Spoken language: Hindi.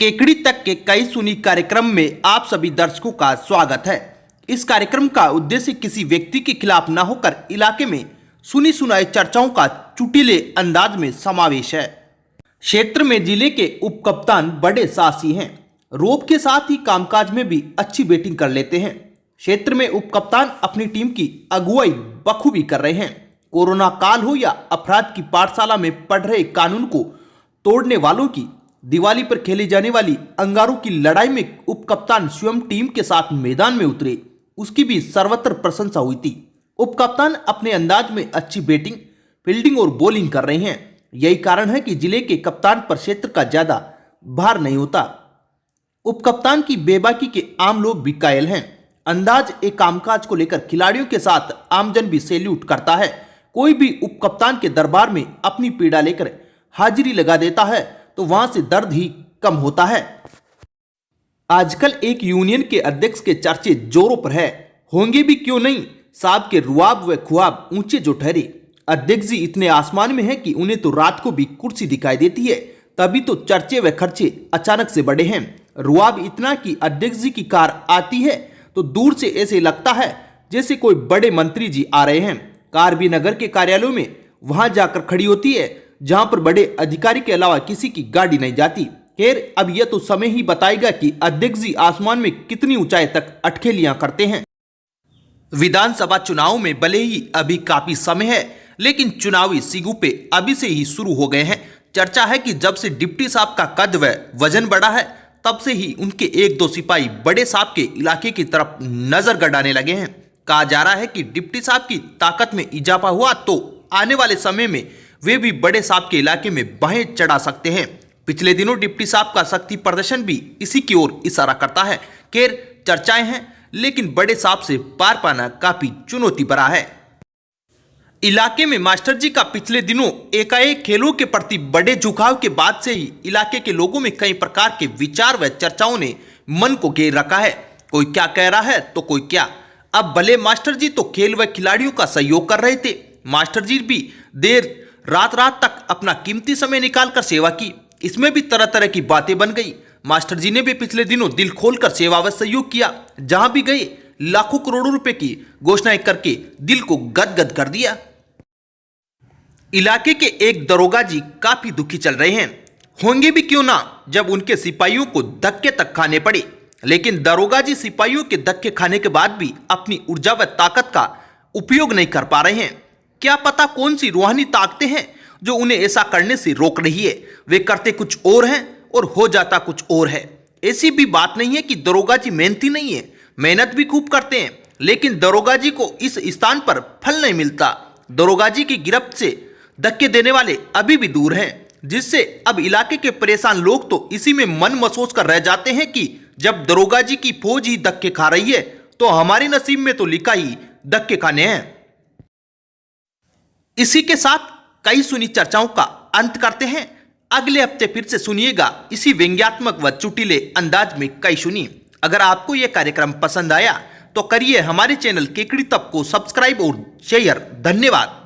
केकड़ी तक के कई सुनी कार्यक्रम में आप सभी दर्शकों का स्वागत है। इस कार्यक्रम का उद्देश्य किसी व्यक्ति के खिलाफ न होकर इलाके में सुनी सुनाई चर्चाओं का चुटीले अंदाज में समावेश है। क्षेत्र में जिले के उप कप्तान बड़े साहसी हैं। रोब के साथ ही कामकाज में भी अच्छी बैटिंग कर लेते हैं। क्षेत्र में उप कप्तान अपनी टीम की अगुवाई बखूबी कर रहे हैं। कोरोना काल हो या अपराध की पाठशाला में पढ़ रहे कानून को तोड़ने वालों की, दिवाली पर खेली जाने वाली अंगारों की लड़ाई में उप कप्तान स्वयं टीम के साथ मैदान में उतरे, उसकी भी सर्वत्र प्रशंसा हुई थी। उप कप्तान अपने अंदाज में अच्छी बैटिंग, फील्डिंग और बॉलिंग कर रहे हैं। यही कारण है कि जिले के कप्तान पर क्षेत्र का ज्यादा भार नहीं होता। उप कप्तान की बेबाकी के आम लोग भी कायल हैं। अंदाज एक कामकाज को लेकर खिलाड़ियों के साथ आमजन भी सैल्यूट करता है। कोई भी उप कप्तान के दरबार में अपनी पीड़ा लेकर हाजिरी लगा देता है तो वहां से दर्द ही कम होता है। आजकल एक यूनियन के अध्यक्ष के चर्चे जोरों पर है। होंगे भी क्यों नहीं, साहब के रुआब व खुआब ऊंचे जो ठहरे। अध्यक्ष जी इतने आसमान में हैं कि उन्हें तो रात को भी कुर्सी दिखाई देती है, तभी तो चर्चे व खर्चे अचानक से बढ़े हैं। रुआब इतना कि अध्यक्ष जी की कार आती है तो दूर से ऐसे लगता है जैसे कोई बड़े मंत्री जी आ रहे हैं। कार भी नगर के कार्यालयों में वहां जाकर खड़ी होती है जहां पर बड़े अधिकारी के अलावा किसी की गाड़ी नहीं जाती। खैर, अब यह तो समय ही बताएगा कि अध्यक्ष जी आसमान में कितनी ऊंचाई तक अटखेलियां करते हैं। विधानसभा चुनाव में भले ही अभी काफी समय है, लेकिन चुनावी सिगुपे अभी से ही शुरू हो गए हैं। चर्चा है कि जब से डिप्टी साहब का कद व वजन बढ़ा है, तब से ही उनके एक दो सिपाही बड़े साहब के इलाके की तरफ नजर गड़ाने लगे हैं। कहा जा रहा है कि डिप्टी साहब की ताकत में इजाफा हुआ तो आने वाले समय में वे भी बड़े साहब के इलाके में बाहें चढ़ा सकते हैं। पिछले दिनों डिप्टी साहब का शक्ति प्रदर्शन भी इसी की ओर इशारा करता है। खैर, चर्चाएं हैं, लेकिन बड़े साहब से पार पाना काफी चुनौती भरा है। इलाके में मास्टर जी का पिछले दिनों एकाएक खेलों के प्रति बड़े झुकाव के बाद से ही इलाके के लोगों में कई प्रकार के विचार व चर्चाओं ने मन को घेर रखा है। कोई क्या कह रहा है तो कोई क्या। अब भले मास्टर जी तो खेल व खिलाड़ियों का सहयोग कर रहे थे, मास्टर जी भी देर रात तक अपना कीमती समय निकालकर सेवा की। इसमें भी तरह तरह की बातें बन गई। मास्टर जी ने भी पिछले दिनों दिल खोलकर सेवा व सहयोग किया। जहां भी गए लाखों करोड़ों रुपए की घोषणाएं करके दिल को गदगद कर दिया। इलाके के एक दरोगा जी काफी दुखी चल रहे हैं। होंगे भी क्यों ना, जब उनके सिपाहियों को धक्के तक खाने पड़े। लेकिन दरोगा जी सिपाहियों के धक्के खाने के बाद भी अपनी ऊर्जा व ताकत का उपयोग नहीं कर पा रहे हैं। क्या पता कौन सी रूहानी ताकतें हैं जो उन्हें ऐसा करने से रोक रही है। वे करते कुछ और हैं और हो जाता कुछ और है। ऐसी भी बात नहीं है कि दरोगा जी मेहनती नहीं है, मेहनत भी खूब करते हैं, लेकिन दरोगा जी को इस स्थान पर फल नहीं मिलता। दरोगा जी की गिरफ्त से धक्के देने वाले अभी भी दूर हैं, जिससे अब इलाके के परेशान लोग तो इसी में मन महसूस कर रह जाते हैं कि जब दरोगा जी की फौज ही धक्के खा रही है तो हमारे नसीब में तो लिखा ही धक्के खाने हैं। इसी के साथ कई सुनी चर्चाओं का अंत करते हैं। अगले हफ्ते फिर से सुनिएगा इसी व्यंग्यात्मक व चुटीले अंदाज में कई सुनी। अगर आपको यह कार्यक्रम पसंद आया तो करिए हमारे चैनल केकड़ी तक को सब्सक्राइब और शेयर। धन्यवाद।